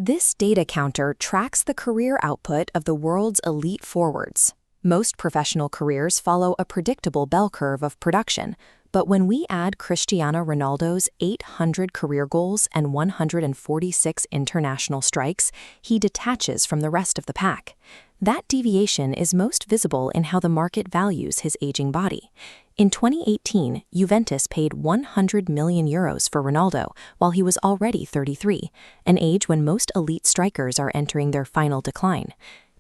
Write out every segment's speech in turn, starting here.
This data counter tracks the career output of the world's elite forwards. Most professional careers follow a predictable bell curve of production, but when we add Cristiano Ronaldo's 800 career goals and 146 international strikes, he detaches from the rest of the pack. That deviation is most visible in how the market values his aging body. In 2018, Juventus paid €100 million for Ronaldo while he was already 33, an age when most elite strikers are entering their final decline.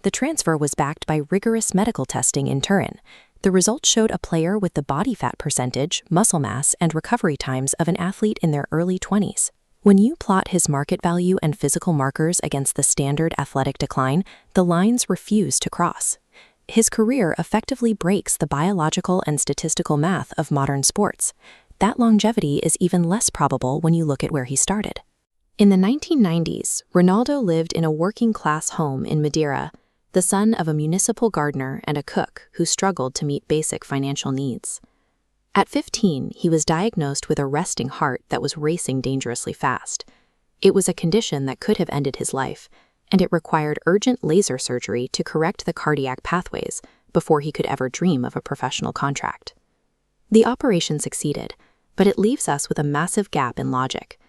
The transfer was backed by rigorous medical testing in Turin. The results showed a player with the body fat percentage, muscle mass, and recovery times of an athlete in their early 20s. When you plot his market value and physical markers against the standard athletic decline, the lines refuse to cross. His career effectively breaks the biological and statistical math of modern sports. That longevity is even less probable when you look at where he started. In the 1990s, Ronaldo lived in a working-class home in Madeira, the son of a municipal gardener and a cook who struggled to meet basic financial needs. At 15, he was diagnosed with a resting heart that was racing dangerously fast. It was a condition that could have ended his life, and it required urgent laser surgery to correct the cardiac pathways before he could ever dream of a professional contract. The operation succeeded, but it leaves us with a massive gap in logic.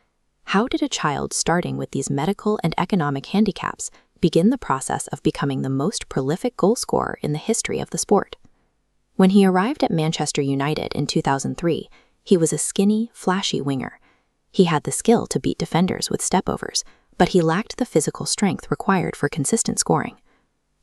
How did a child starting with these medical and economic handicaps begin the process of becoming the most prolific goal scorer in the history of the sport? When he arrived at Manchester United in 2003, he was a skinny, flashy winger. He had the skill to beat defenders with stepovers, but he lacked the physical strength required for consistent scoring.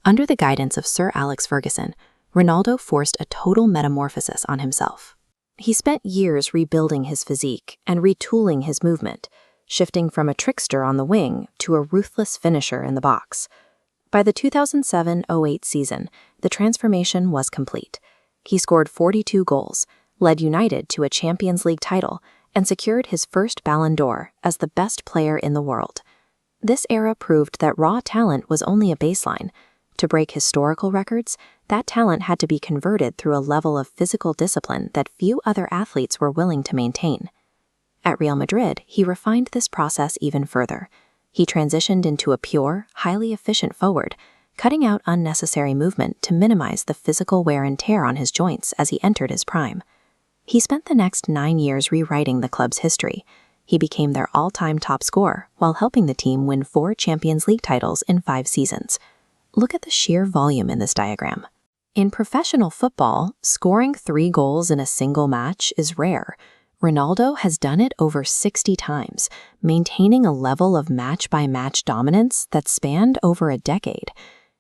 Under the guidance of Sir Alex Ferguson, Ronaldo forced a total metamorphosis on himself. He spent years rebuilding his physique and retooling his movement, shifting from a trickster on the wing to a ruthless finisher in the box. By the 2007-08 season, the transformation was complete. He scored 42 goals, led United to a Champions League title, and secured his first Ballon d'Or as the best player in the world. This era proved that raw talent was only a baseline. To break historical records, that talent had to be converted through a level of physical discipline that few other athletes were willing to maintain. At Real Madrid, he refined this process even further. He transitioned into a pure, highly efficient forward, cutting out unnecessary movement to minimize the physical wear and tear on his joints as he entered his prime. He spent the next 9 years rewriting the club's history. He became their all-time top scorer while helping the team win 4 Champions League titles in 5 seasons. Look at the sheer volume in this diagram. In professional football, scoring 3 goals in a single match is rare. Ronaldo has done it over 60 times, maintaining a level of match-by-match dominance that spanned over a decade.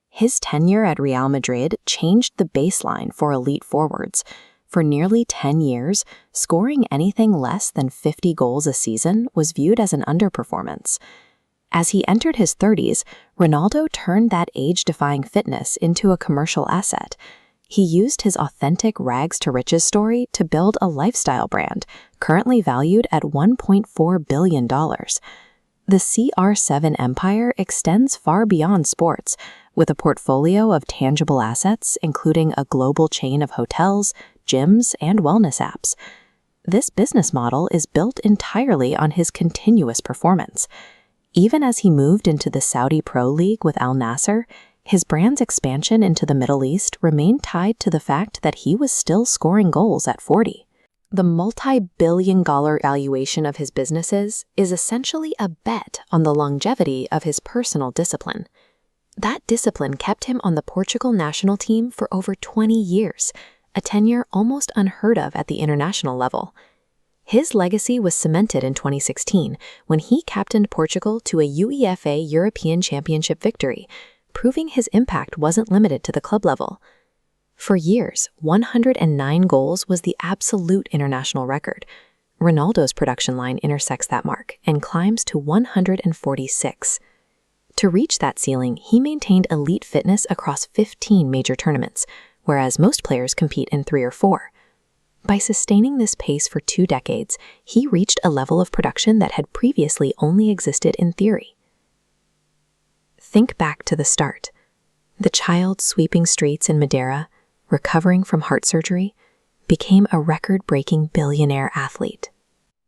His tenure at Real Madrid changed the baseline for elite forwards. For nearly 10 years, scoring anything less than 50 goals a season was viewed as an underperformance. As he entered his 30s, Ronaldo turned that age-defying fitness into a commercial asset. He used his authentic rags-to-riches story to build a lifestyle brand, currently valued at $1.4 billion. The CR7 empire extends far beyond sports, with a portfolio of tangible assets including a global chain of hotels, gyms, and wellness apps. This business model is built entirely on his continuous performance. Even as he moved into the Saudi Pro League with Al Nassr, his brand's expansion into the Middle East remained tied to the fact that he was still scoring goals at 40. The multi-billion-dollar valuation of his businesses is essentially a bet on the longevity of his personal discipline. That discipline kept him on the Portugal national team for over 20 years, a tenure almost unheard of at the international level. His legacy was cemented in 2016 when he captained Portugal to a UEFA European Championship victory, proving his impact wasn't limited to the club level. For years, 109 goals was the absolute international record. Ronaldo's production line intersects that mark and climbs to 146. To reach that ceiling, he maintained elite fitness across 15 major tournaments, whereas most players compete in 3 or 4. By sustaining this pace for 2 decades, he reached a level of production that had previously only existed in theory. Think back to the start. The child sweeping streets in Madeira, recovering from heart surgery, became a record-breaking billionaire athlete.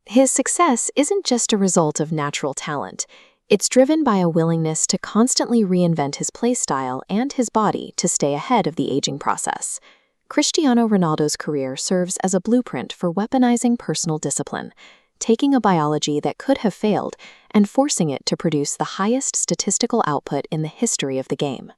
His success isn't just a result of natural talent. It's driven by a willingness to constantly reinvent his play style and his body to stay ahead of the aging process. Cristiano Ronaldo's career serves as a blueprint for weaponizing personal discipline, taking a biology that could have failed and forcing it to produce the highest statistical output in the history of the game.